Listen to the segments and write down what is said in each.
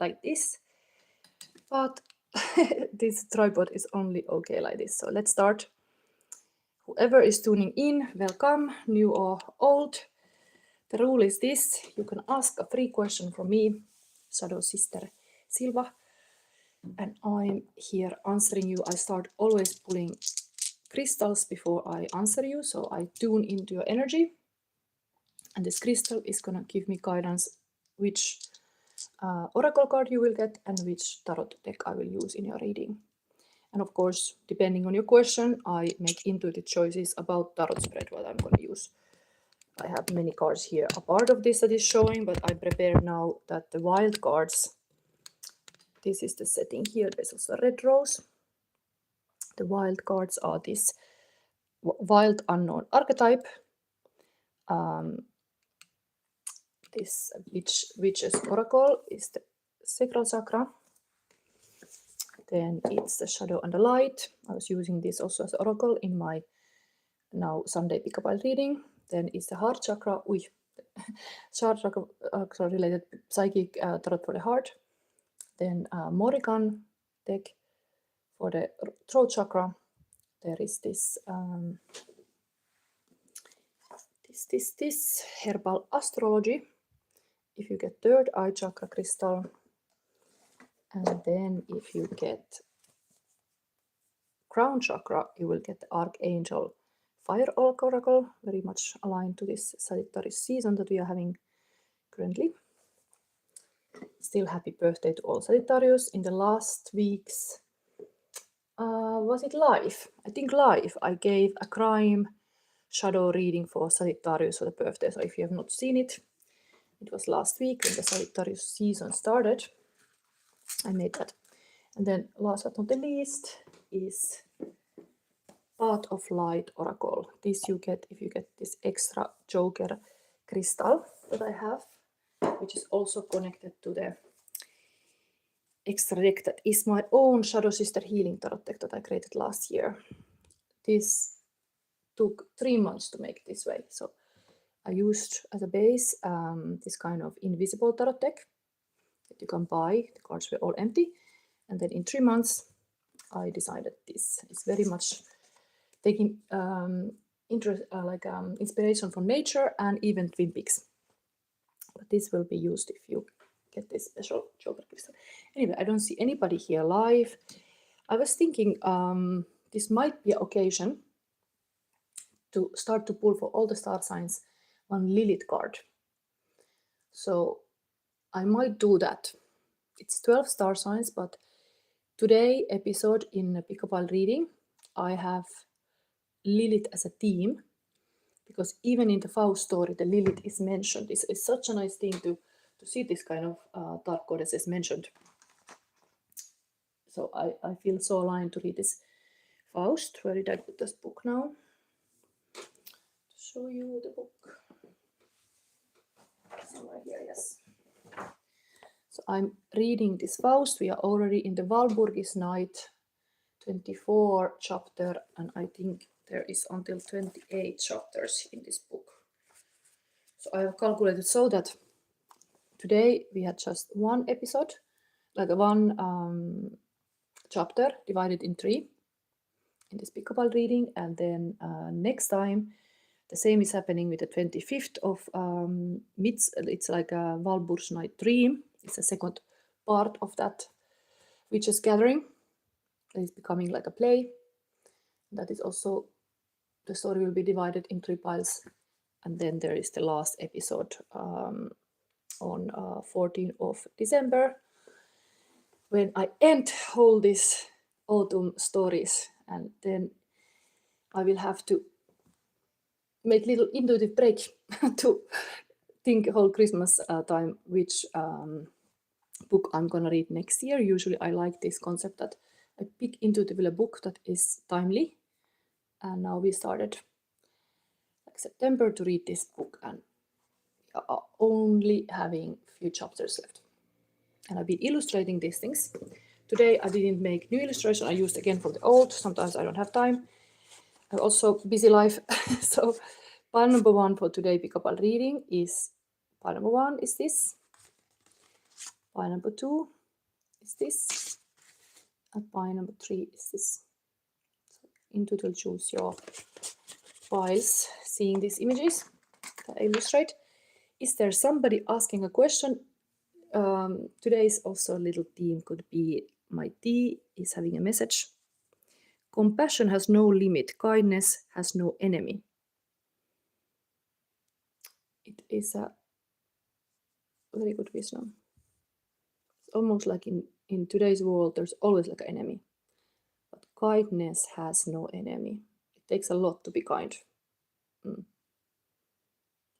like this, but this tripod is only okay like this. So let's start. Whoever is tuning in, welcome, new or old. The rule is this: you can ask a free question from me, Shadow Sister Silva, and I'm here answering you. I start always pulling crystals before I answer you, so I tune into your energy, and this crystal is gonna give me guidance which oracle card you will get and which tarot deck I will use in your reading. And of course, depending on your question, I make intuitive choices about tarot spread, what I'm gonna use. I have many cards here, a part of this that is showing, but I prepared now that the wild cards, this is the setting here, there's also a red rose. The wild cards are this wild unknown archetype, this witch's oracle is the sacral chakra, then it's the shadow and the light. I was using this also as oracle in my now Sunday pick-a-pile reading. Then it's the heart chakra, heart chakra related psychic tarot for the heart. Then Morrigan deck for the throat chakra. There is this this herbal astrology. If you get third eye chakra crystal, and then if you get crown chakra, you will get the archangel fire oracle, very much aligned to this Sagittarius season that we are having currently. Still happy birthday to all Sagittarius. In the last weeks, was it live? I think live. I gave a crime shadow reading for Sagittarius for the birthday. So if you have not seen it, it was last week when the Sagittarius season started. I made that. And then last but not the least is Path of Light oracle. This you get if you get this extra joker crystal that I have, which is also connected to the extra deck that is my own Shadow Sister Healing Tarot deck that I created last year. This took 3 months to make this way. So I used as a base this kind of invisible tarot deck that you can buy. The cards were all empty. And then in 3 months, I decided this is very much taking inspiration from nature and even Twin Peaks. But this will be used if you get this special joker crystal. Anyway, I don't see anybody here live. I was thinking this might be an occasion to start to pull for all the star signs one Lilith card. So I might do that. It's 12 star signs, but today episode in a pick-a-pile reading, I have Lilith as a theme, because even in the Faust story, the Lilith is mentioned. It's such a nice thing to see this kind of dark goddesses mentioned. So I feel so aligned to read this Faust. Where did I put this book now? To show you the book. Somewhere here, yes. So I'm reading this Faust. We are already in the Walpurgis Night 24 chapter, and I think there is until 28 chapters in this book. So I have calculated so that today we had just one episode, like one chapter divided in 3 in this pick-a-pile reading, and then next time the same is happening with the 25th of it's like a Walpurgis Night Dream. It's the second part of that witches gathering that is becoming like a play. That is also, the story will be divided in 3 piles, and then there is the last episode on 14th of December, when I end all these autumn stories, and then I will have to make little intuitive break to think whole Christmas time which book I'm gonna read next year. Usually I like this concept that I pick intuitively a book that is timely, and now we started like September to read this book, and we are only having few chapters left. And I've been illustrating these things. Today I didn't make new illustration. I used again from the old. Sometimes I don't have time. I'm also busy life. So pile number 1 for today pick-a-pile reading is, pile number 1 is this. Pile number 2 is this. And pile number 3 is this. So intuitively choose your piles, seeing these images that I illustrate. Is there somebody asking a question? Today's also a little theme could be my tea is having a message. Compassion has no limit. Kindness has no enemy. It is a very good wisdom. It's almost like in today's world, there's always like an enemy. But kindness has no enemy. It takes a lot to be kind.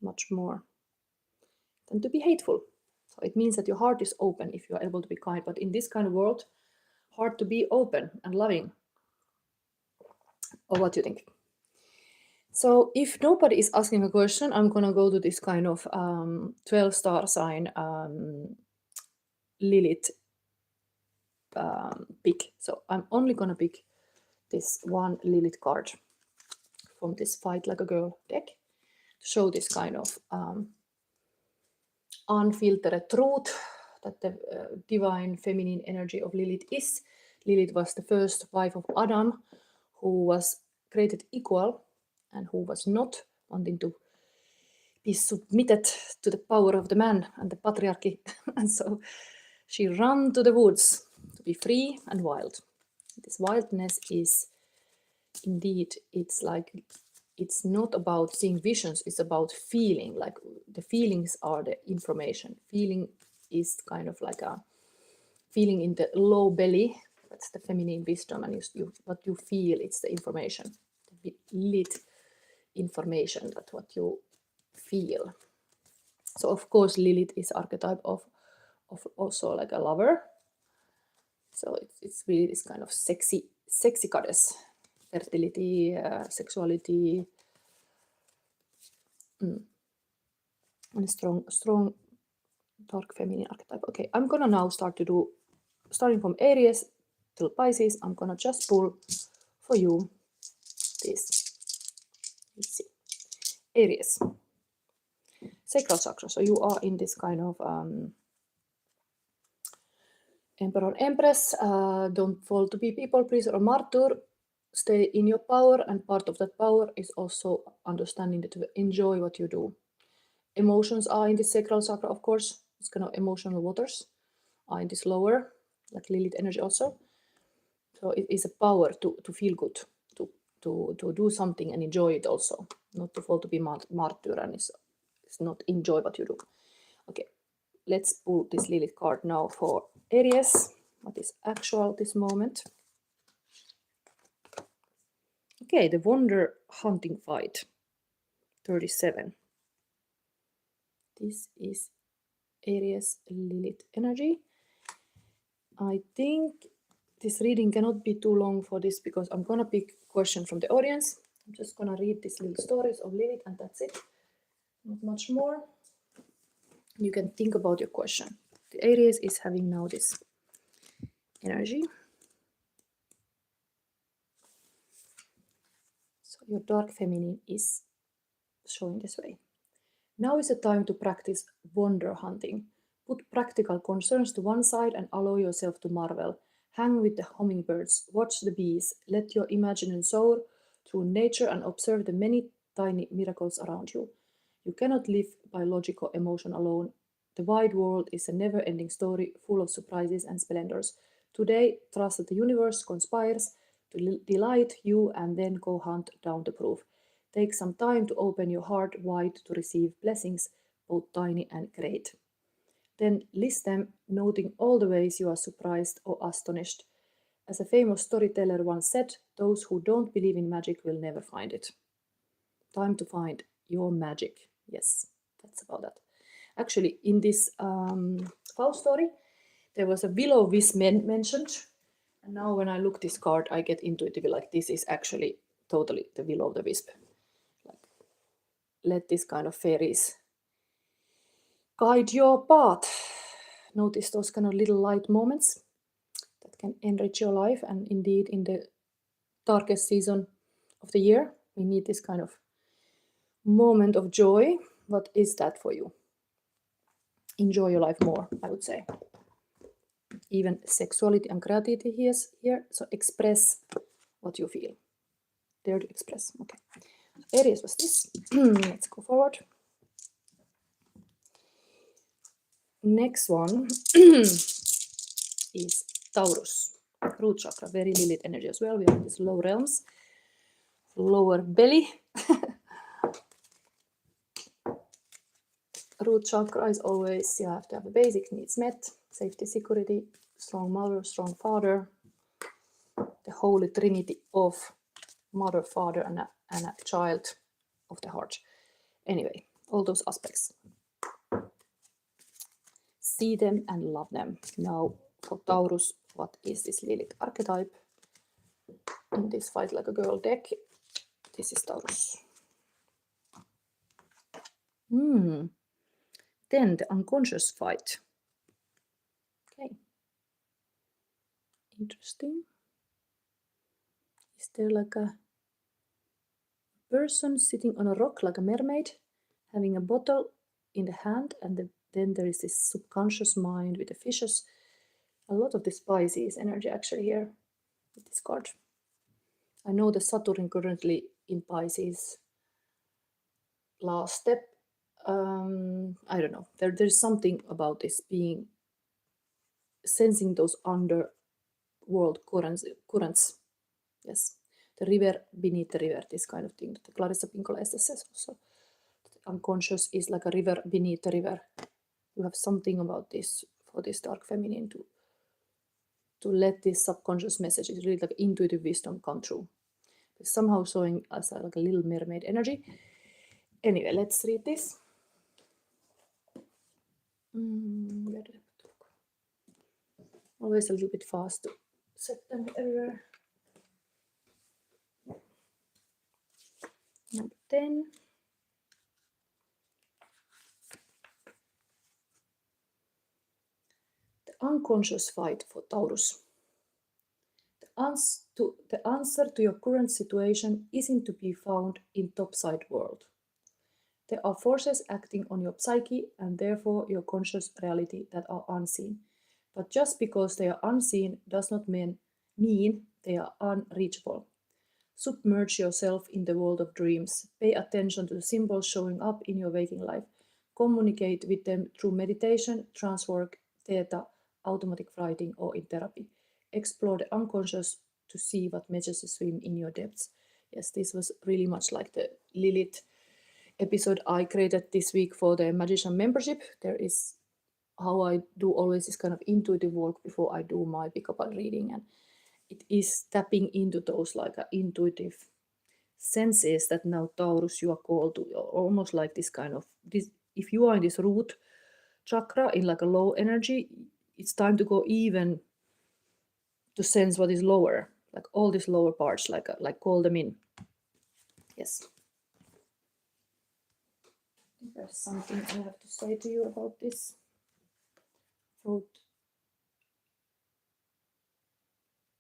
Much more than to be hateful. So it means that your heart is open if you are able to be kind. But in this kind of world, hard to be open and loving. Or what do you think? So if nobody is asking a question, I'm going to go to this kind of 12 star sign Lilith pick. So I'm only going to pick this one Lilith card from this Fight Like a Girl deck to show this kind of unfiltered truth that the divine feminine energy of Lilith is. Lilith was the first wife of Adam, who was created equal and who was not wanting to be submitted to the power of the man and the patriarchy. And so she ran to the woods to be free and wild. This wildness is indeed, it's like, it's not about seeing visions, it's about feeling. Like the feelings are the information. Feeling is kind of like a feeling in the low belly. That's the feminine wisdom, and what you feel, it's the information, the lit information, that what you feel. So of course Lilith is archetype of also like a lover. So it's really this kind of sexy goddess, fertility, sexuality, and a strong dark feminine archetype. Okay, I'm gonna now start to do, starting from Aries till Pisces, I'm gonna just pull for you this. Let's see. Aries. Sacral chakra. So you are in this kind of Emperor and Empress. Don't fall to be people pleaser or martyr. Stay in your power, and part of that power is also understanding that you enjoy what you do. Emotions are in the sacral chakra, of course. It's kind of emotional waters are in this lower, like Lilith energy also. So it is a power to feel good, to do something and enjoy it also. Not to fall to be martyr and it's not enjoy what you do. Okay, let's pull this Lilith card now for Aries. What is actual this moment? Okay, the Wonder Hunting Fight, 37. This is Aries Lilith energy. I think this reading cannot be too long for this because I'm gonna pick a question from the audience. I'm just gonna read these little stories of Lilith and that's it. Not much more. You can think about your question. The Aries is having now this energy. So your dark feminine is showing this way. Now is the time to practice wonder hunting. Put practical concerns to one side and allow yourself to marvel. Hang with the hummingbirds, watch the bees, let your imagination soar through nature and observe the many tiny miracles around you. You cannot live by logic or emotion alone. The wide world is a never-ending story full of surprises and splendors. Today, trust that the universe conspires to delight you and then go hunt down the proof. Take some time to open your heart wide to receive blessings, both tiny and great. Then list them, noting all the ways you are surprised or astonished. As a famous storyteller once said, those who don't believe in magic will never find it. Time to find your magic. Yes, that's about that. Actually, in this Faust story, there was a will-o'-wisp mentioned. And now when I look this card, I get intuitively like this is actually totally the will-o'-the-wisp. Like, let this kind of fairies guide your path. Notice those kind of little light moments that can enrich your life. And indeed, in the darkest season of the year, we need this kind of moment of joy. What is that for you? Enjoy your life more, I would say. even sexuality and creativity here. So express what you feel. Dare to express. Okay. Aries was this. Let's go forward. Next one is Taurus. Root chakra, very Lilith energy as well. We have these low realms, lower belly. Root chakra is always, you have to have the basic needs met, safety, security, strong mother, strong father, the holy trinity of mother, father, and a child of the heart. Anyway, all those aspects. See them and love them. Now, for Taurus, what is this Lilith archetype? In this Fight Like a Girl deck, this is Taurus. Then the unconscious fight. Okay. Interesting. Is there like a person sitting on a rock like a mermaid, having a bottle in the hand, and then there is this subconscious mind with the fishes. A lot of this Pisces energy actually here with this card. I know the Saturn currently in Pisces. Last step. I don't know. There's something about this being sensing those underworld currents. Yes. The river beneath the river, this kind of thing that Clarissa Pinkola says also. The unconscious is like a river beneath the river. You have something about this for this dark feminine to let this subconscious message, it's really like intuitive wisdom come true. It's somehow showing us like a little mermaid energy. Anyway, let's read this. Where did I put the book? Always a little bit fast to set them everywhere. Number 10. The unconscious fight for Taurus. The answer to your current situation isn't to be found in topside world. There are forces acting on your psyche and therefore your conscious reality that are unseen. But just because they are unseen does not mean they are unreachable. Submerge yourself in the world of dreams. Pay attention to the symbols showing up in your waking life. Communicate with them through meditation, trance work, theta, automatic writing, or in therapy. Explore the unconscious to see what messages swim in your depths. Yes, this was really much like the Lilith episode I created this week for the Magician membership. There is how I do always this kind of intuitive work before I do my pick-up reading, and it is tapping into those like intuitive senses that now Taurus you are called to, almost like this kind of this. If you are in this root chakra in like a low energy, it's time to go even to sense what is lower, like all these lower parts, like call them in. Yes. There's something I have to say to you about this.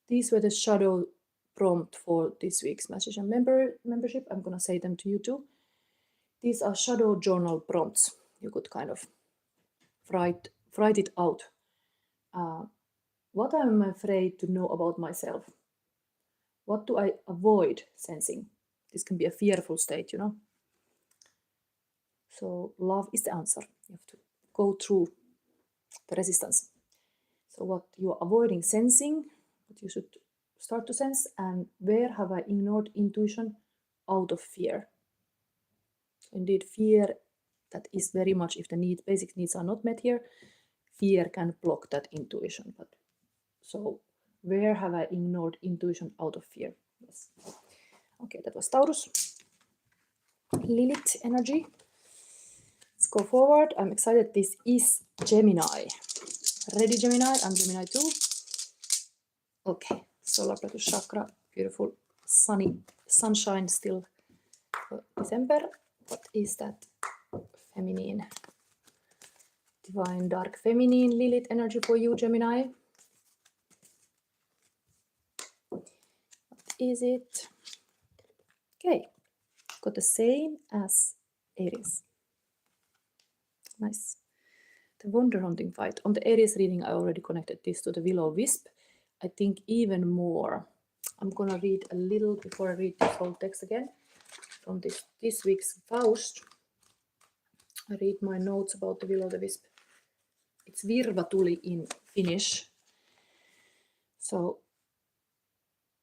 These were the shadow prompt for this week's Magician membership. I'm gonna say them to you too. These are shadow journal prompts. You could kind of write it out. What am I afraid to know about myself? What do I avoid sensing? This can be a fearful state, you know. So love is the answer. You have to go through the resistance. So what you are avoiding sensing, what you should start to sense, and where have I ignored intuition out of fear? Indeed, fear, that is very much, if the basic needs are not met here, fear can block that intuition. But so where have I ignored intuition out of fear? Yes. Okay, that was Taurus. Lilith energy. Let's go forward. I'm excited. This is Gemini. Ready, Gemini? I'm Gemini too. Okay, solar plexus chakra, beautiful sunny sunshine still for December. What is that? Feminine, divine dark feminine Lilith energy for you, Gemini. What is it? Okay, got the same as Aries. Nice. The wonder hunting fight. On the Aries reading, I already connected this to the Will-O-Wisp. I think even more. I'm gonna read a little before I read this whole text again from this week's Faust. I read my notes about the Will-O-Wisp. It's Virvatuli in Finnish. So,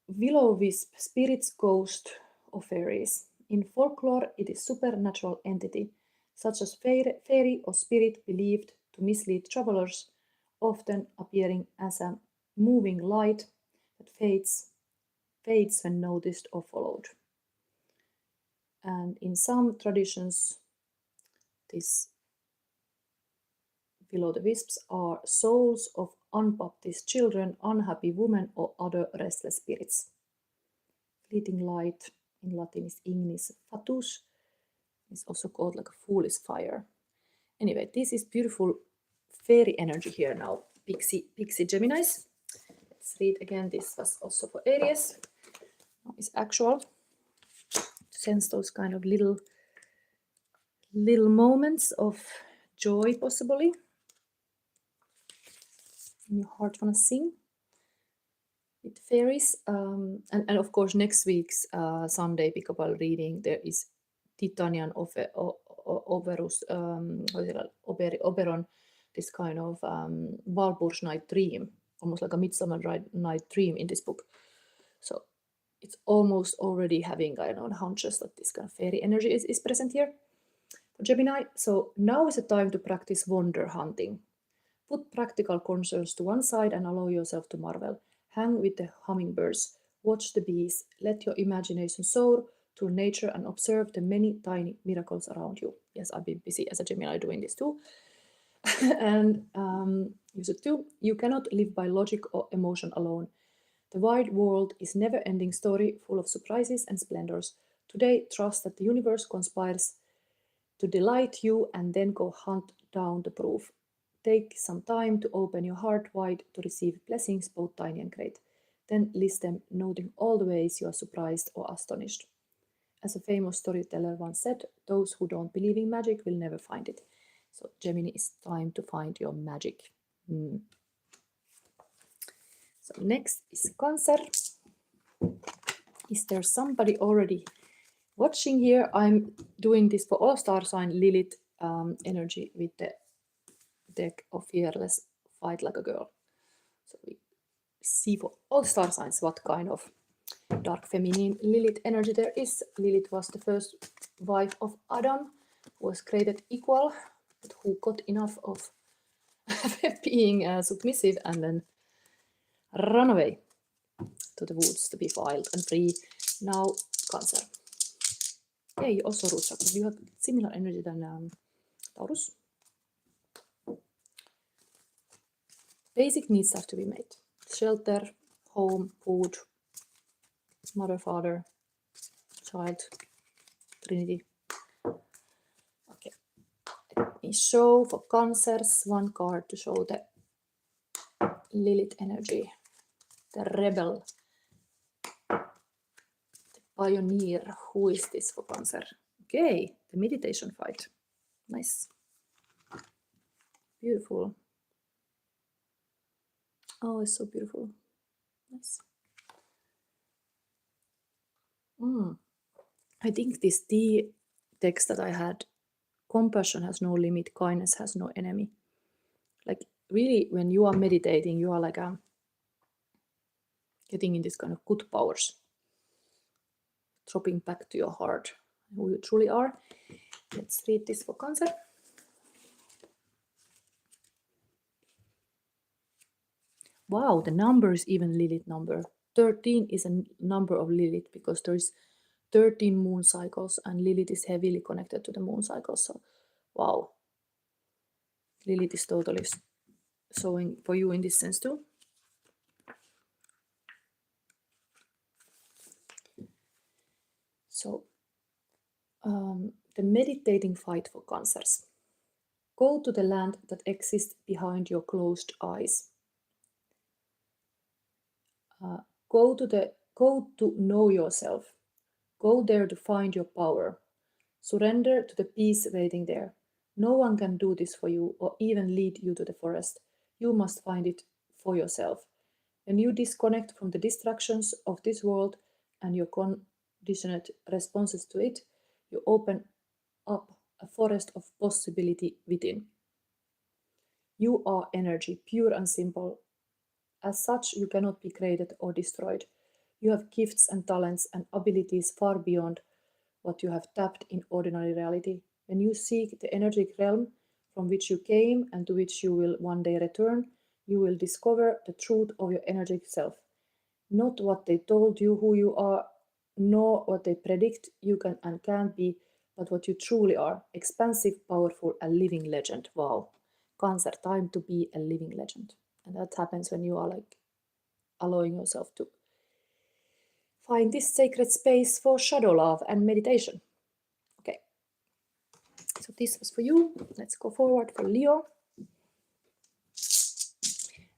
Will-O-Wisp, spirit's ghost of fairies. In folklore, it is supernatural entity, such as fairy or spirit believed to mislead travelers, often appearing as a moving light that fades when noticed or followed. And in some traditions, these Will-O-Wisps are souls of unbaptized children, unhappy women, or other restless spirits. Fleeting light in Latin is ignis fatuus. It's also called like a foolish fire. Anyway, this is beautiful fairy energy here now. Pixie Geminis. Let's read again. This was also for Aries. Now it's actual. Sense those kind of little moments of joy, possibly. And your heart wanna sing with fairies. And of course, next week's Sunday Pickleball reading, there is Titanian Overus, Oberon, this kind of Walpurgis night dream, almost like a midsummer night dream in this book. So it's almost already having, I don't know, hunches that this kind of fairy energy is present here. For Gemini, so now is the time to practice wonder hunting. Put practical concerns to one side and allow yourself to marvel. Hang with the hummingbirds, watch the bees, let your imagination soar through nature and observe the many tiny miracles around you. Yes, I've been busy as a Gemini doing this too. And you should too. You cannot live by logic or emotion alone. The wide world is a never-ending story full of surprises and splendors. Today, trust that the universe conspires to delight you and then go hunt down the proof. Take some time to open your heart wide to receive blessings, both tiny and great. Then list them, noting all the ways you are surprised or astonished. As a famous storyteller once said, those who don't believe in magic will never find it. So Gemini, it's time to find your magic. So next is Cancer. Is there somebody already watching here? I'm doing this for all star sign Lilith energy with the deck of Fearless Fight Like a Girl. So we see for all star signs what kind of dark feminine Lilith energy there is. Lilith was the first wife of Adam, who was created equal, but who got enough of being submissive and then run away to the woods to be wild and free. Now Cancer. Hey, also root chakra. You have similar energy than Taurus. Basic needs have to be met. Shelter, home, food, mother, father, child, Trinity. Okay. Let me show for Cancers one card to show the Lilith energy. The rebel. The pioneer. Who is this for Cancer? Okay, the meditation fight. Nice. Beautiful. Oh, it's so beautiful. Nice. I think this D text that I had, compassion has no limit, kindness has no enemy. Like really, when you are meditating, you are like getting in this kind of good powers, dropping back to your heart, who you truly are. Let's read this for Cancer. Wow, the number is even Lilith number. 13 is a number of Lilith because there is 13 moon cycles and Lilith is heavily connected to the moon cycles. So, wow. Lilith is totally showing for you in this sense too. So, the meditating fight for Cancers. Go to the land that exists behind your closed eyes. Go to know yourself. Go there to find your power. Surrender to the peace waiting there. No one can do this for you or even lead you to the forest. You must find it for yourself. When you disconnect from the distractions of this world and your conditioned responses to it, you open up a forest of possibility within. You are energy, pure and simple. As such, you cannot be created or destroyed. You have gifts and talents and abilities far beyond what you have tapped in ordinary reality. When you seek the energetic realm from which you came and to which you will one day return, you will discover the truth of your energetic self. Not what they told you who you are, nor what they predict you can and can't be, but what you truly are. Expansive, powerful, a living legend. Wow. Cancer, time to be a living legend. And that happens when you are like allowing yourself to find this sacred space for shadow love and meditation. Okay, so this was for you. Let's go forward for Leo.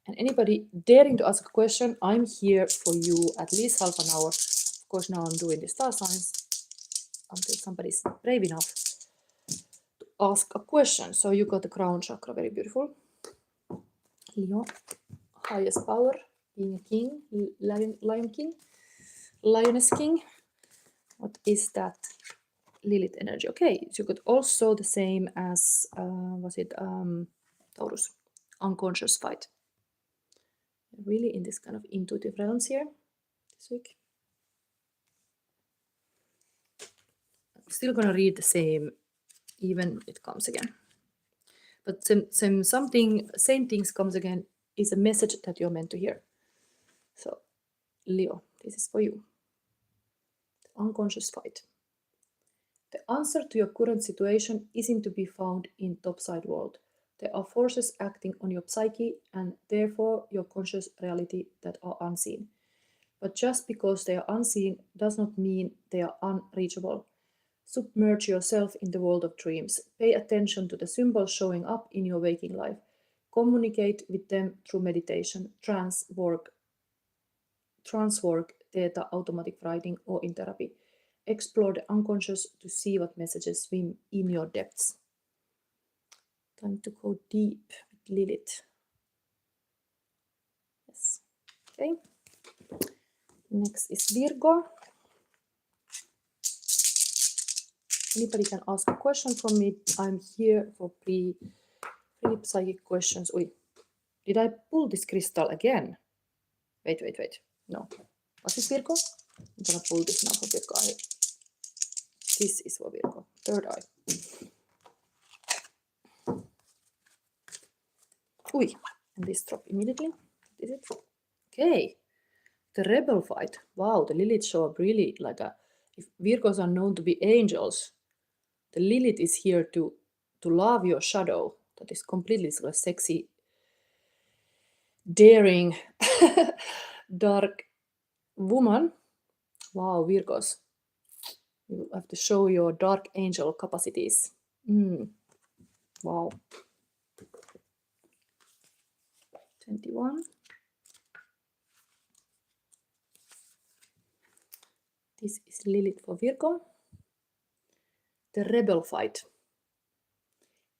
And anybody daring to ask a question, I'm here for you at least half an hour. Of course, now I'm doing the star signs until somebody's brave enough to ask a question. So you got the crown chakra, very beautiful. Leo, highest power, being a king, lion king, lioness king. What is that? Lilith energy. Okay, so you got also the same as, was it Taurus, unconscious fight. Really in this kind of intuitive realms here this week. I'm still gonna read the same, even it comes again. But same things comes again is a message that you're meant to hear. So, Leo, this is for you. The unconscious fight. The answer to your current situation isn't to be found in topside world. There are forces acting on your psyche and therefore your conscious reality that are unseen. But just because they are unseen does not mean they are unreachable. Submerge yourself in the world of dreams. Pay attention to the symbols showing up in your waking life. Communicate with them through meditation, trance work, theta, automatic writing, or in therapy. Explore the unconscious to see what messages swim in your depths. Time to go deep with Lilith. Yes. Okay. Next is Virgo. Anybody can ask a question from me. I'm here for free psychic questions. Wait, did I pull this crystal again? Wait. No. Was it Virgo? I'm gonna pull this now for Virgo. This is for Virgo. Third eye. Ui, and this drop immediately. Is it? Okay. The rebel fight. Wow, the Lilith show up really like a. If Virgos are known to be angels, the Lilith is here to love your shadow. That is completely sort of sexy, daring, dark woman. Wow, Virgos. You have to show your dark angel capacities. Wow. 21. This is Lilith for Virgo. The rebel fight.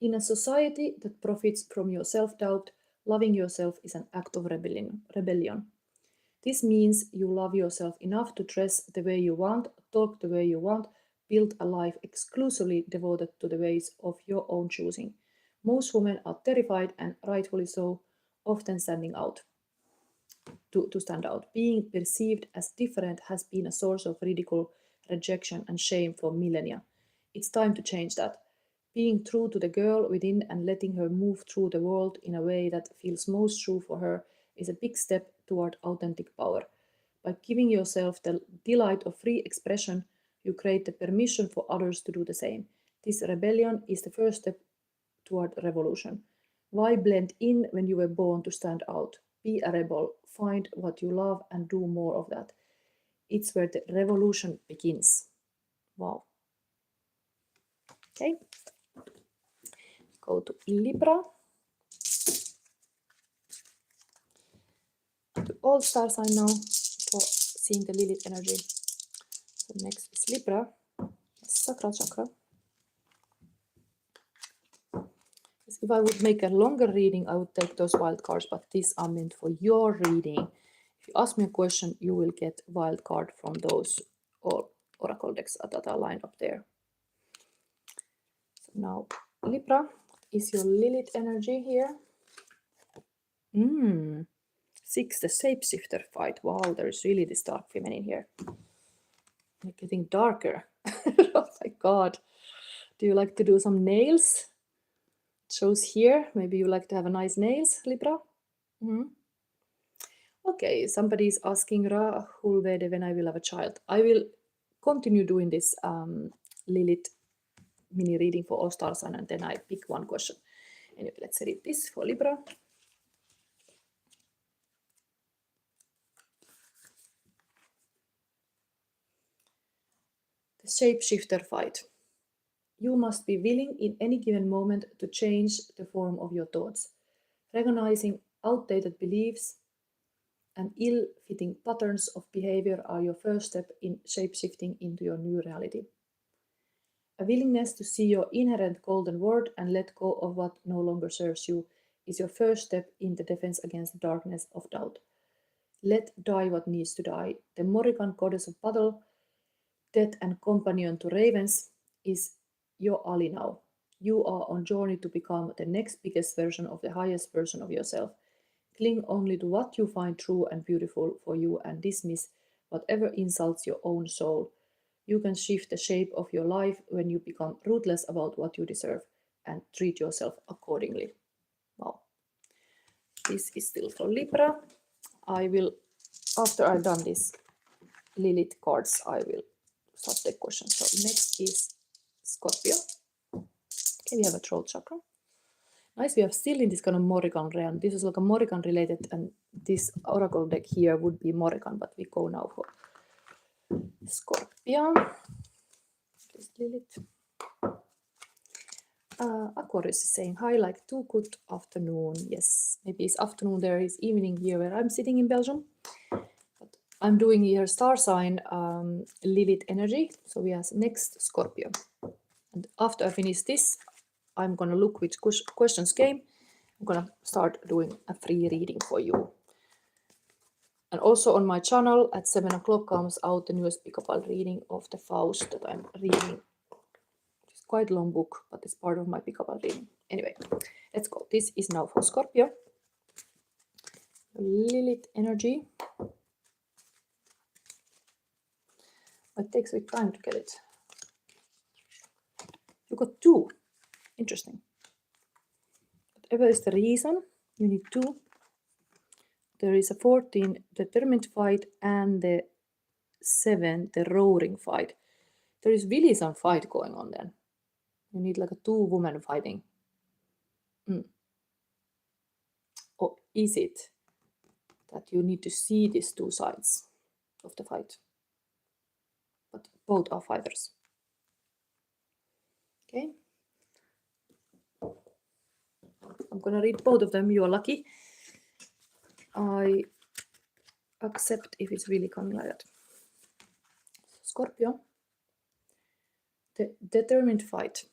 In a society that profits from your self-doubt, loving yourself is an act of rebellion. This means you love yourself enough to dress the way you want, talk the way you want, build a life exclusively devoted to the ways of your own choosing. Most women are terrified, and rightfully so, often standing out. To stand out. Being perceived as different has been a source of ridicule, rejection, and shame for millennia. It's time to change that. Being true to the girl within and letting her move through the world in a way that feels most true for her is a big step toward authentic power. By giving yourself the delight of free expression, you create the permission for others to do the same. This rebellion is the first step toward revolution. Why blend in when you were born to stand out? Be a rebel, find what you love and do more of that. It's where the revolution begins. Wow. Okay. Go to Libra. To all star sign now for seeing the Lilith energy. So next is Libra, Sacral chakra. If I would make a longer reading, I would take those wild cards, but these are meant for your reading. If you ask me a question, you will get wild card from those oracle decks that are lined up there. So now, Libra, is your Lilith energy here? 6, the shapeshifter fight. Wow, there is really this dark feminine here. You're getting darker. Oh my god. Do you like to do some nails? It shows here. Maybe you like to have a nice nails, Libra? Okay, somebody is asking Rahul Vede when I will have a child. I will continue doing this Lilith mini reading for all star sign, and then I pick one question. Anyway, let's read this for Libra. The shapeshifter fight. You must be willing in any given moment to change the form of your thoughts. Recognizing outdated beliefs and ill-fitting patterns of behavior are your first step in shapeshifting into your new reality. A willingness to see your inherent golden word and let go of what no longer serves you is your first step in the defense against the darkness of doubt. Let die what needs to die. The Morrigan goddess of battle, death and companion to ravens, is your ally now. You are on journey to become the next biggest version of the highest version of yourself. Cling only to what you find true and beautiful for you and dismiss whatever insults your own soul. You can shift the shape of your life when you become ruthless about what you deserve and treat yourself accordingly. Wow. This is still for Libra. I will, after I've done this Lilith cards, I will start the questions. So next is Scorpio. Okay, we have a throat chakra. Nice, we have still in this kind of Morrigan realm. This is like a Morrigan related, and this oracle deck here would be Morrigan, but we go now for Scorpio. This Lilith. Aquarius is saying, hi, like too good afternoon. Yes, maybe it's afternoon there, is evening here where I'm sitting in Belgium. But I'm doing here star sign Lilith energy. So we have next Scorpio. And after I finish this, I'm gonna look which questions came. I'm gonna start doing a free reading for you. And also on my channel at 7 o'clock comes out the newest pick-up reading of the Faust that I'm reading. It's quite a long book, but it's part of my pick-up reading. Anyway, let's go. This is now for Scorpio. Lilith energy. It takes a bit time to get it. You got 2. Interesting. Whatever is the reason, you need 2. There is a 14, determined fight, and the 7, the roaring fight. There is really some fight going on then. You need like a 2 women fighting. Or is it that you need to see these 2 sides of the fight? But both are fighters. Okay. I'm gonna read both of them. You are lucky. I accept if it's really coming like that. Scorpio. The determined fight.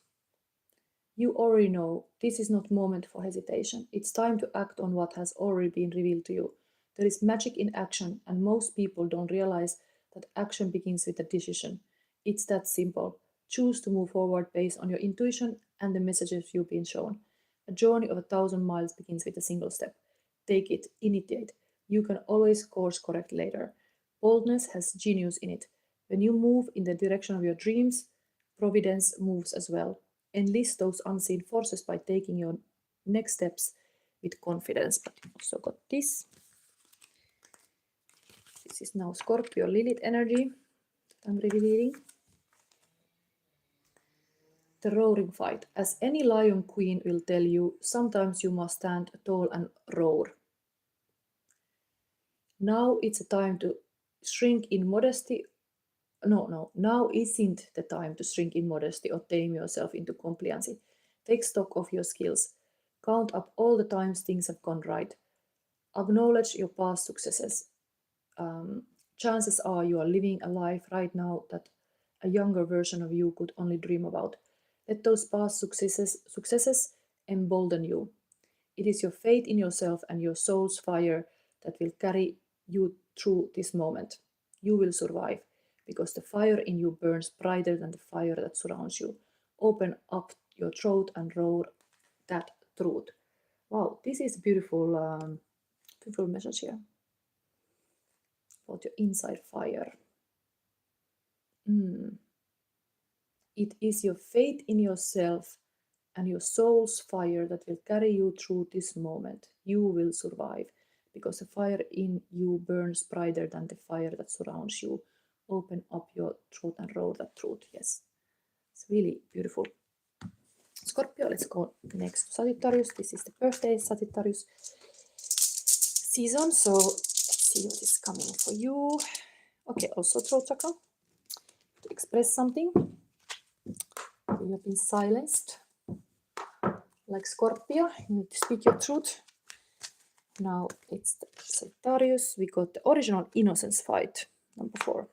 You already know this is not moment for hesitation. It's time to act on what has already been revealed to you. There is magic in action, and most people don't realize that action begins with a decision. It's that simple. Choose to move forward based on your intuition and the messages you've been shown. A journey of 1,000 miles begins with a single step. Take it, initiate. You can always course correct later. Boldness has genius in it. When you move in the direction of your dreams, providence moves as well. Enlist those unseen forces by taking your next steps with confidence. But you also got this. This is now Scorpio Lilith energy that I'm revealing. The roaring fight. As any lion queen will tell you, sometimes you must stand tall and roar. Now it's a time to shrink in modesty. Now isn't the time to shrink in modesty or tame yourself into compliancy. Take stock of your skills. Count up all the times things have gone right. Acknowledge your past successes. Chances are you are living a life right now that a younger version of you could only dream about. Let those past successes embolden you. It is your faith in yourself and your soul's fire that will carry you through this moment. You will survive because the fire in you burns brighter than the fire that surrounds you. Open up your throat and roar that truth. Wow, this is beautiful, beautiful message here about your inside fire. It is your faith in yourself and your soul's fire that will carry you through this moment. You will survive because the fire in you burns brighter than the fire that surrounds you. Open up your throat and roar that truth. Yes, it's really beautiful. Scorpio, let's go next to Sagittarius. This is the birthday Sagittarius season, so let's see what is coming for you. Okay, also throat chakra, to express something. You have been silenced. Like Scorpio, you need to speak your truth. Now it's the Sagittarius. We got the original innocence fight, number 4.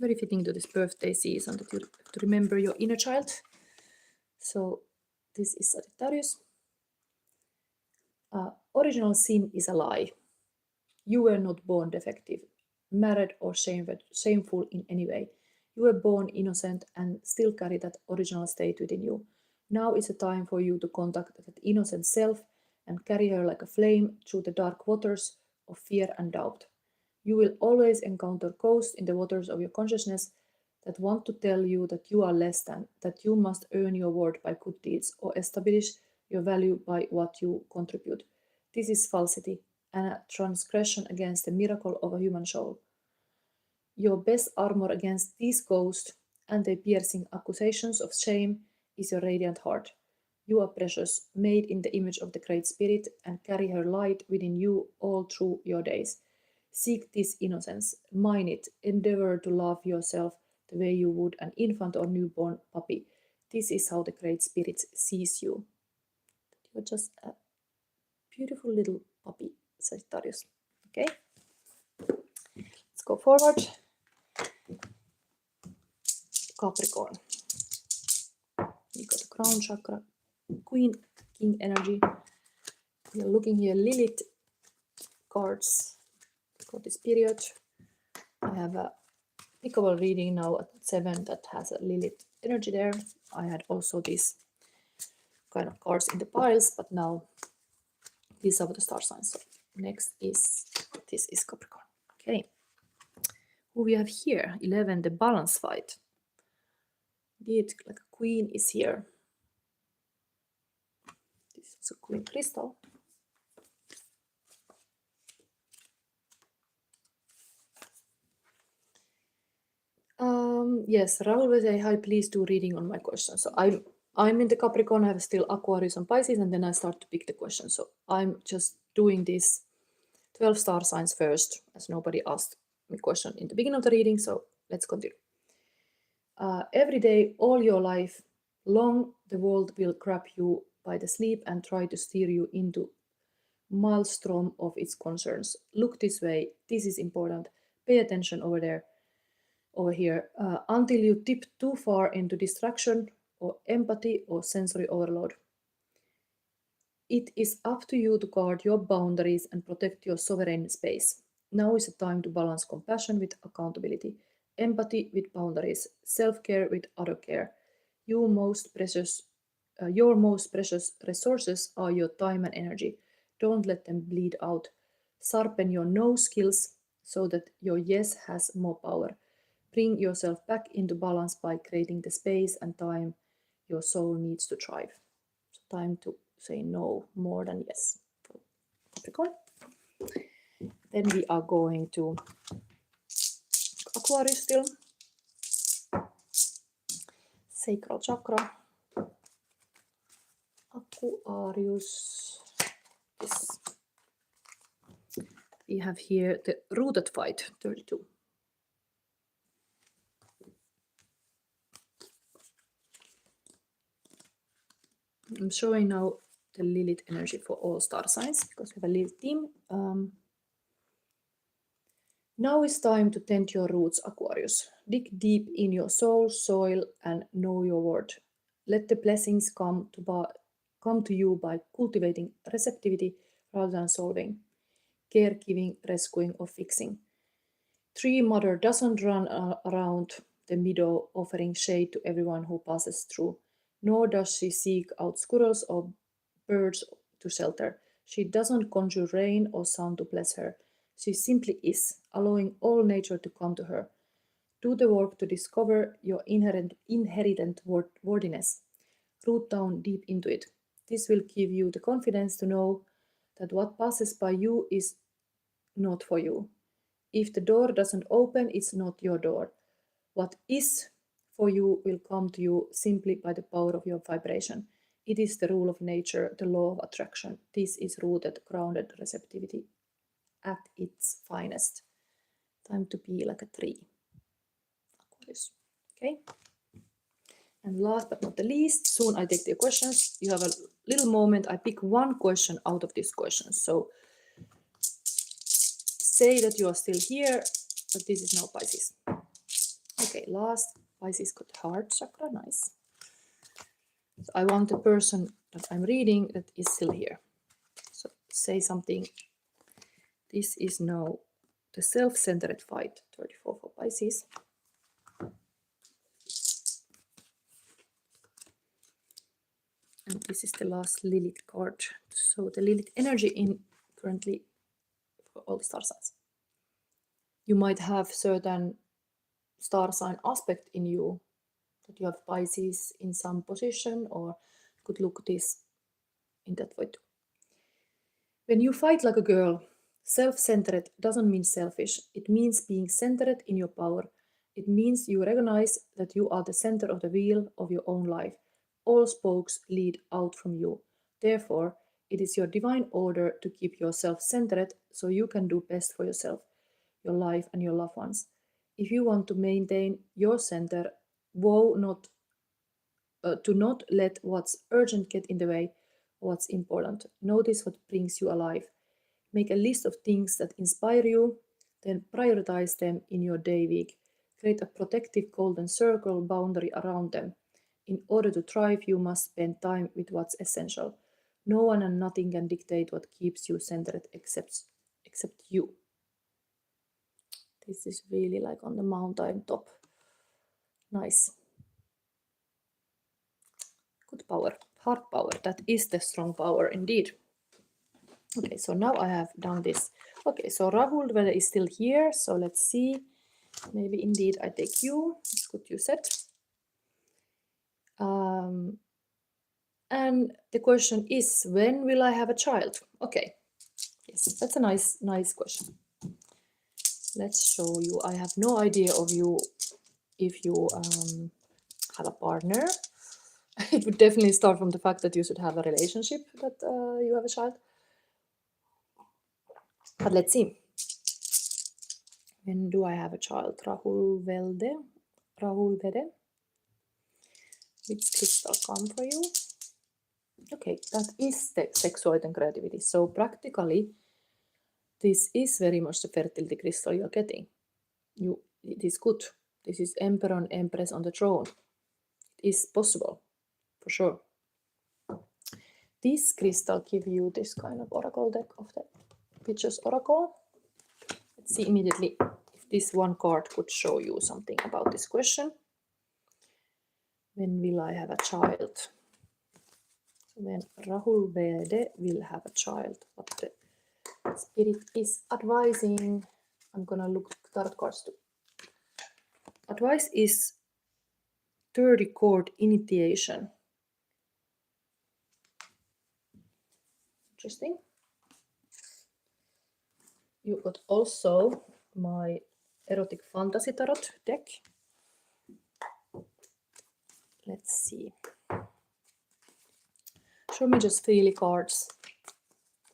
Very fitting to this birthday season that you have to remember your inner child. So this is Sagittarius. Original sin is a lie. You were not born defective, marred or shameful in any way. You were born innocent and still carry that original state within you. Now is a time for you to contact that innocent self and carry her like a flame through the dark waters of fear and doubt. You will always encounter ghosts in the waters of your consciousness that want to tell you that you are less than, that you must earn your worth by good deeds or establish your value by what you contribute. This is falsity and a transgression against the miracle of a human soul. Your best armor against these ghosts and their piercing accusations of shame is your radiant heart. You are precious, made in the image of the Great Spirit, and carry her light within you all through your days. Seek this innocence, mine it, endeavor to love yourself the way you would an infant or newborn puppy. This is how the Great Spirit sees you. You're just a beautiful little puppy, Sagittarius. Okay? Let's go forward. Capricorn. We got the crown chakra, Queen, King energy. We are looking here, Lilith cards for this period. I have a pickable reading now at 7 that has a Lilith energy there. I had also these kind of cards in the piles, but now these are the star signs. So next is, this is Capricorn. Okay. Who we have here? 11, the balance fight. Indeed, like a queen is here. This is a queen crystal. Yes, Raul will say, hi, please do reading on my question. So I'm in the Capricorn, I have still Aquarius and Pisces, and then I start to pick the question. So I'm just doing this 12 star signs first, as nobody asked me question in the beginning of the reading. So let's continue. Every day, all your life long, the world will grab you by the sleeve and try to steer you into maelstrom of its concerns. Look this way. This is important. Pay attention over there. Over here, until you tip too far into distraction or empathy or sensory overload. It is up to you to guard your boundaries and protect your sovereign space. Now is the time to balance compassion with accountability, empathy with boundaries, self-care with other care. Your most precious resources are your time and energy. Don't let them bleed out. Sharpen your no skills so that your yes has more power. Bring yourself back into balance by creating the space and time your soul needs to thrive. So time to say no more than yes. Capricorn. Then we are going to Aquarius still. Sacral chakra. Aquarius. Yes. We have here the rooted fight, 32. I'm showing now the Lilith energy for all star signs because we have a Lilith team. Now is time to tend your roots, Aquarius. Dig deep in your soul, soil, and know your worth. Let the blessings come to you by cultivating receptivity rather than solving, caregiving, rescuing, or fixing. Tree Mother doesn't run around the meadow offering shade to everyone who passes through, nor does she seek out squirrels or birds to shelter. She doesn't conjure rain or sound to bless her. She simply is, allowing all nature to come to her. Do the work to discover your inherent worthiness. Root down deep into it. This will give you the confidence to know that what passes by you is not for you. If the door doesn't open, it's not your door. What is for you will come to you simply by the power of your vibration. It is the rule of nature, the law of attraction. This is rooted, grounded receptivity at its finest. Time to be like a tree. Aquarius. Okay. And last but not the least, soon I take the questions. You have a little moment. I pick one question out of these questions. So say that you are still here, but this is now Pisces. Okay, last Pisces got heart chakra. Nice. So I want the person that I'm reading that is still here. So say something. This is now the self-centered fight, 34 for Pisces. And this is the last Lilith card. So the Lilith energy in currently for all the star signs. You might have certain star sign aspect in you, that you have Pisces in some position, or could look this in that way too. When you fight like a girl, self-centered doesn't mean selfish. It means being centered in your power. It means you recognize that you are the center of the wheel of your own life. All spokes lead out from you. Therefore, it is your divine order to keep yourself centered so you can do best for yourself, your life, and your loved ones. If you want to maintain your center, vow to not let what's urgent get in the way of what's important. Notice what brings you alive. Make a list of things that inspire you, then prioritize them in your day week. Create a protective golden circle boundary around them. In order to thrive, you must spend time with what's essential. No one and nothing can dictate what keeps you centered except you. This is really like on the mountain top. Nice. Good power, heart power. That is the strong power indeed. Okay, so now I have done this. Okay, so Rahul Vede is still here. So let's see. Maybe indeed I take you. That's what you said. And the question is, when will I have a child? Okay, yes, that's a nice question. Let's show you. I have no idea of you if you have a partner. It would definitely start from the fact that you should have a relationship that you have a child. But let's see. When do I have a child? Rahul Vede. Which crystal come for you? Okay, that is the sexuality and creativity. So practically, this is very much the fertility crystal you're getting. It is good. This is Emperor and Empress on the throne. It is possible, for sure. This crystal give you this kind of oracle deck of the Witch's Oracle. Let's see immediately if this one card could show you something about this question. When will I have a child? When Rahul Vede will have a child, what the spirit is advising. I'm gonna look tarot cards too. Advice is 30 chord initiation. Interesting. You got also my erotic fantasy tarot deck. Let's see. Show me just 3 cards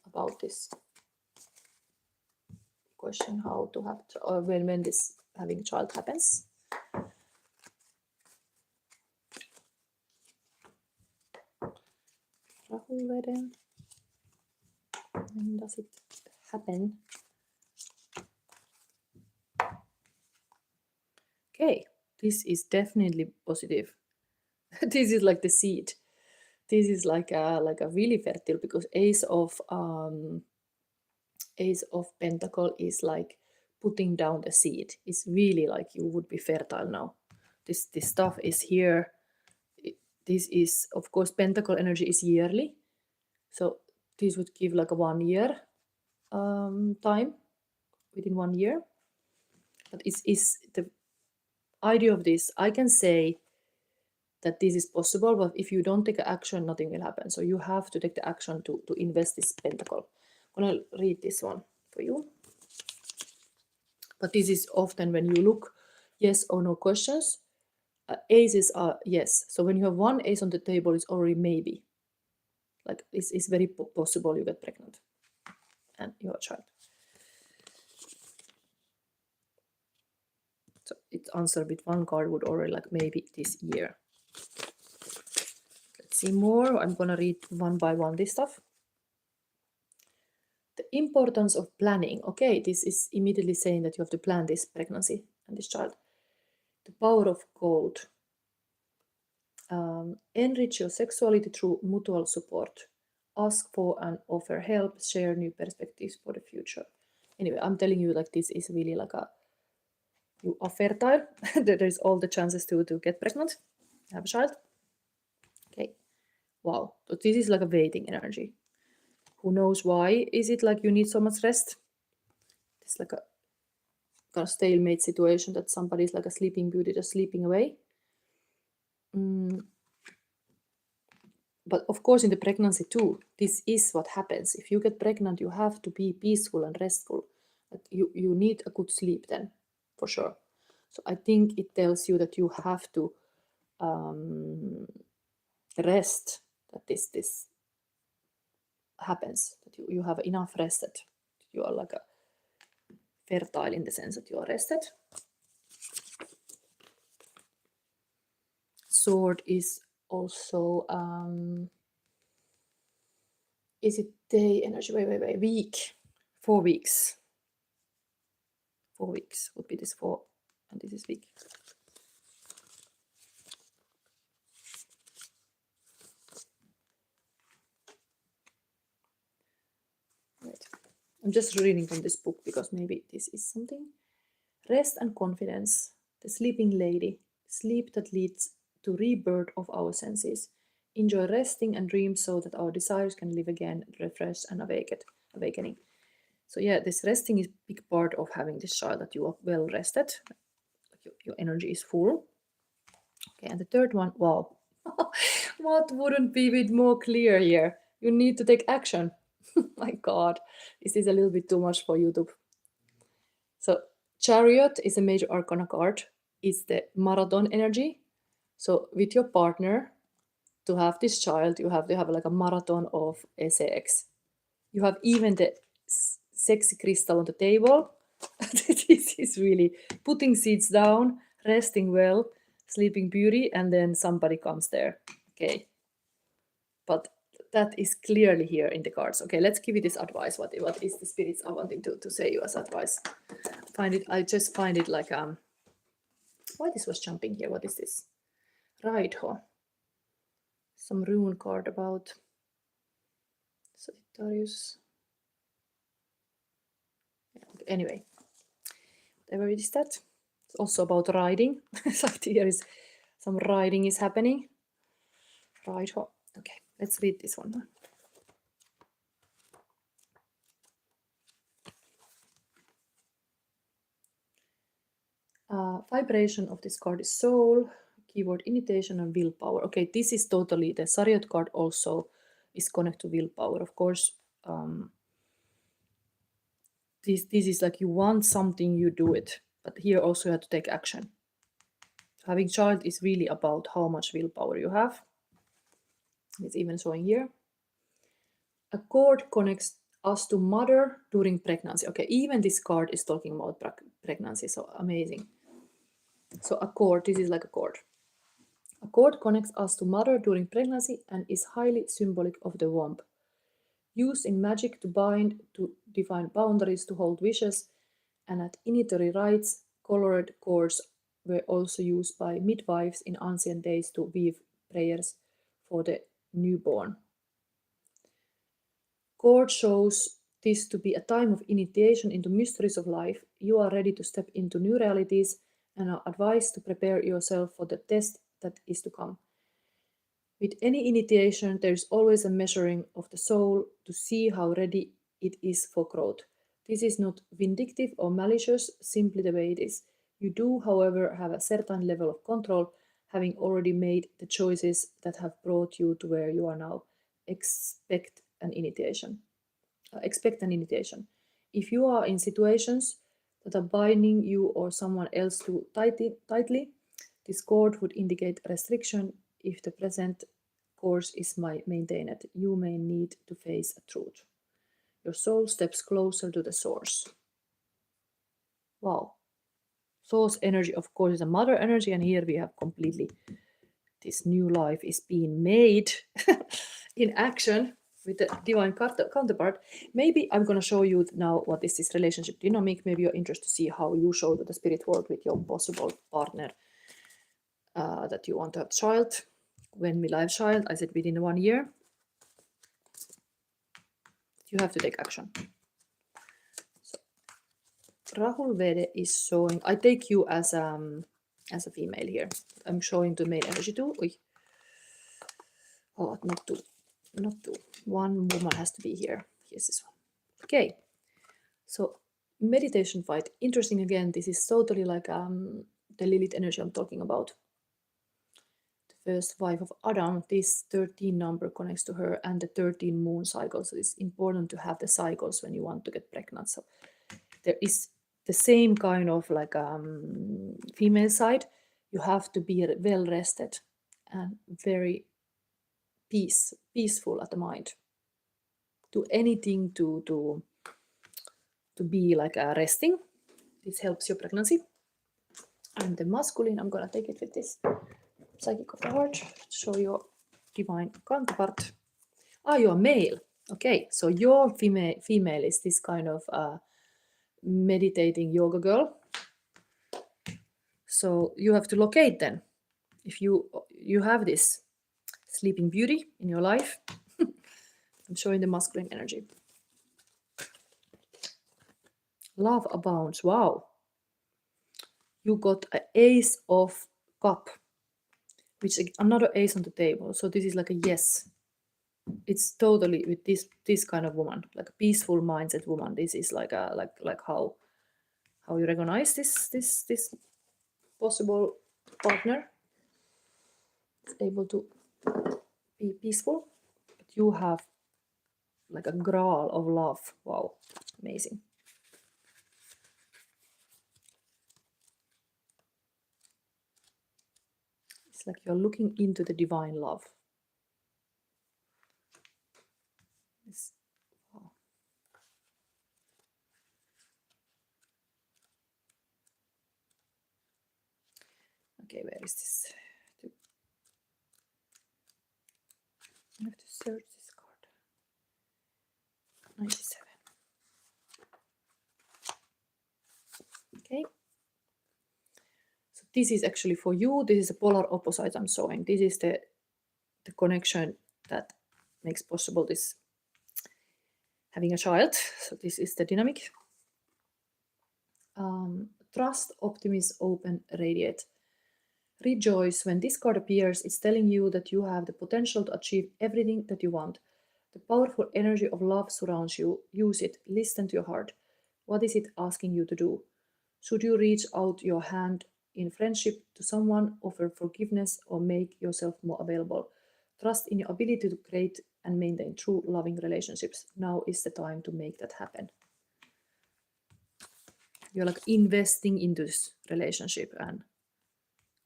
about this question, how to have, or when this having child happens. Rahul Vede. When does it happen? Okay, this is definitely positive. This is like the seed. This is like a really fertile, because Ace of Pentacle is like putting down the seed. It's really like you would be fertile now. This stuff is here. This is, of course, Pentacle energy is yearly. So this would give like a 1 year time, within 1 year. But it's the idea of this. I can say that this is possible, but if you don't take action, nothing will happen. So you have to take the action to invest this Pentacle. I'm gonna read this one for you. But this is often when you look yes or no questions. Aces are yes. So when you have one ace on the table, it's already maybe. Like it's very possible you get pregnant and you have a child. So its answer with one card would already like maybe this year. Let's see more. I'm gonna read one by one this stuff. The importance of planning. Okay, this is immediately saying that you have to plan this pregnancy and this child. The power of gold. Enrich your sexuality through mutual support. Ask for and offer help. Share new perspectives for the future. Anyway, I'm telling you, like, this is really like you are fertile. There's all the chances to get pregnant, have a child. Okay, wow. So this is like a waiting energy. Who knows why? Is it like you need so much rest? It's like a kind of stalemate situation that somebody's like a sleeping beauty just sleeping away. But of course, in the pregnancy too, this is what happens. If you get pregnant, you have to be peaceful and restful. You need a good sleep then, for sure. So I think it tells you that you have to rest, that this happens, that you have enough rest, that you are like a fertile in the sense that you are rested. Sword is also is it day energy? Wait, week. 4 weeks. 4 weeks would be this 4, and this is week. Right. I'm just reading from this book because maybe this is something. Rest and confidence. The sleeping lady. Sleep that leads to rebirth of our senses. Enjoy resting and dream so that our desires can live again, refreshed and awakening. So yeah, this resting is a big part of having this child, that you are well rested, your energy is full. Okay, and the third one, wow. What wouldn't be a bit more clear here? You need to take action. My God, this is a little bit too much for YouTube. So Chariot is a major arcana card. It's the marathon energy. So with your partner, to have this child, you have to have like a marathon of sex. You have even the sexy crystal on the table. This is really putting seeds down, resting well, sleeping beauty, and then somebody comes there. Okay. But that is clearly here in the cards. Okay, let's give you this advice. What is the spirits are wanting to say you as advice? I just find it like why this was jumping here? What is this? Raidho. Some rune card about Sagittarius. Anyway, whatever it is that. It's also about riding. So here is some riding is happening. Raidho. Okay, let's read this one. Vibration of this card is soul, keyword initiation and willpower. Okay, this is totally, the Chariot card also is connected to willpower. Of course, this is like you want something, you do it. But here also you have to take action. Having child is really about how much willpower you have. It's even showing here. A cord connects us to mother during pregnancy. Okay, even this card is talking about pregnancy, so amazing. So a cord, this is like a cord. A cord connects us to mother during pregnancy and is highly symbolic of the womb. Used in magic to bind, to define boundaries, to hold wishes, and at initiatory rites, colored cords were also used by midwives in ancient days to weave prayers for the newborn. Cord shows this to be a time of initiation into mysteries of life. You are ready to step into new realities and are advised to prepare yourself for the test that is to come. With any initiation, there is always a measuring of the soul to see how ready it is for growth. This is not vindictive or malicious, simply the way it is. You do, however, have a certain level of control, having already made the choices that have brought you to where you are now. Expect an initiation. If you are in situations that are binding you or someone else too tightly, this cord would indicate restriction. If the present course is maintained, you may need to face a truth. Your soul steps closer to the source. Wow. Source energy, of course, is a mother energy, and here we have completely this new life is being made in action with the divine counterpart. Maybe I'm going to show you now what is this relationship dynamic. Maybe you're interested to see how you show the spirit world with your possible partner that you want to have a child. When we live child, I said within 1 year. You have to take action. So, Rahul Vede is showing. I take you as a female here. I'm showing the male energy too. Oh, not two. One woman has to be here. Here's this one. Okay. So meditation fight. Interesting again. This is totally like the Lilith energy I'm talking about. The first wife of Adam. This 13 number connects to her and the 13 moon cycles. So it's important to have the cycles when you want to get pregnant. So there is the same kind of like female side. You have to be well rested and very peaceful at the mind. Do anything to be like resting. This helps your pregnancy. And the masculine, I'm gonna take it with this psychic of the heart. Show your divine counterpart. You're male. Okay, so your female is this kind of meditating yoga girl. So you have to locate then. If you have this sleeping beauty in your life, I'm showing the masculine energy. Love abounds. Wow. You got an ace of cup, which is another ace on the table. So this is like a yes. It's totally with this kind of woman, like a peaceful mindset woman. This is like a like how you recognize this possible partner. It's able to be peaceful, but you have like a graal of love. Wow, amazing. It's like you're looking into the divine love. Wow. Okay, where is this? I have to search this card. 97. Okay. So this is actually for you. This is a polar opposite I'm showing. This is the connection that makes possible this having a child. So this is the dynamic. Trust, optimism, open, radiate. Rejoice. When this card appears, it's telling you that you have the potential to achieve everything that you want. The powerful energy of love surrounds you. Use it. Listen to your heart. What is it asking you to do? Should you reach out your hand in friendship to someone, offer forgiveness, or make yourself more available? Trust in your ability to create and maintain true loving relationships. Now is the time to make that happen. You're like investing into this relationship and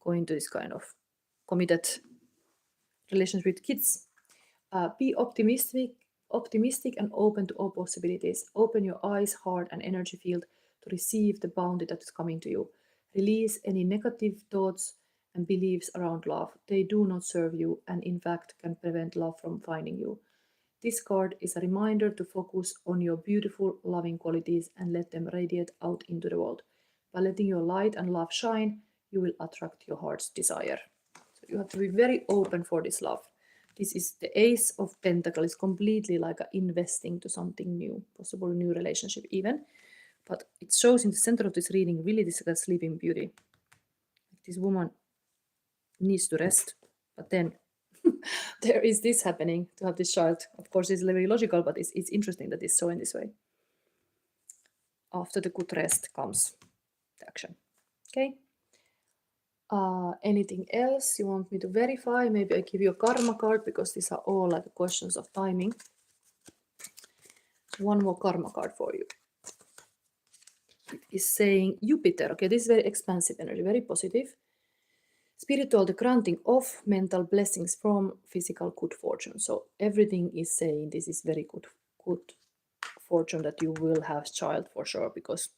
going to this kind of committed relationship with kids. Be optimistic and open to all possibilities. Open your eyes, heart, and energy field to receive the bounty that is coming to you. Release any negative thoughts and beliefs around love. They do not serve you and in fact can prevent love from finding you. This card is a reminder to focus on your beautiful, loving qualities and let them radiate out into the world. By letting your light and love shine, you will attract your heart's desire. So you have to be very open for this love. This is the Ace of Pentacles, completely like investing to something new, possible new relationship even. But it shows in the center of this reading really this like a sleeping beauty. This woman needs to rest, but then there is this happening to have this child. Of course, it's very logical, but it's interesting that it's shown this way. After the good rest comes the action. Okay. Anything else you want me to verify? Maybe I give you a karma card because these are all like questions of timing. One more karma card for you. It is saying Jupiter. Okay, this is very expansive energy, very positive. Spiritual, the granting of mental blessings from physical good fortune. So everything is saying this is very good fortune that you will have child for sure, because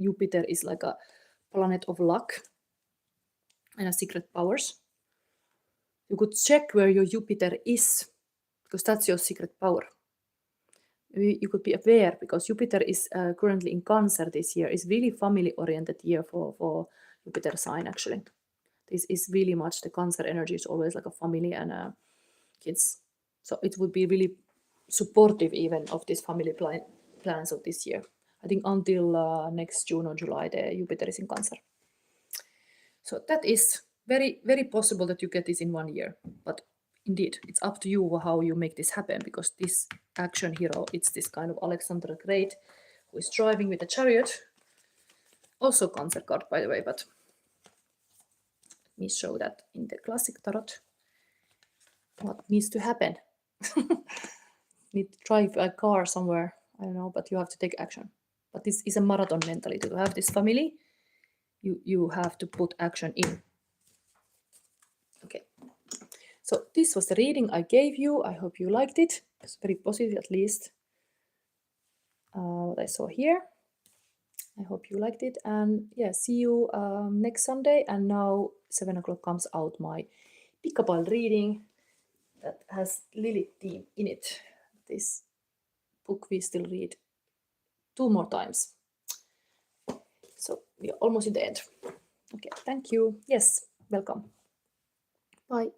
Jupiter is like a planet of luck and a secret powers. You could check where your Jupiter is, because that's your secret power. You could be aware, because Jupiter is currently in Cancer this year. It's really family-oriented year for Jupiter sign, actually. This is really much the Cancer energy is always like a family and kids. So it would be really supportive even of this family plans of this year. I think until next June or July, the Jupiter is in Cancer. So that is very, very possible that you get this in 1 year. But indeed, it's up to you how you make this happen, because this action hero, it's this kind of Alexander the Great who is driving with a chariot. Also Cancer card, by the way, but let me show that in the classic tarot. What needs to happen? Need to drive a car somewhere, I don't know, but you have to take action. But this is a marathon mentality. To have this family, you have to put action in. Okay. So this was the reading I gave you. I hope you liked it. It's very positive, at least what I saw here. I hope you liked it. And yeah, see you next Sunday. And now 7 o'clock comes out my pick-a-ball reading that has Lilith theme in it. This book we still read 2 more times. So we are almost in the end. Okay, thank you. Yes, welcome. Bye.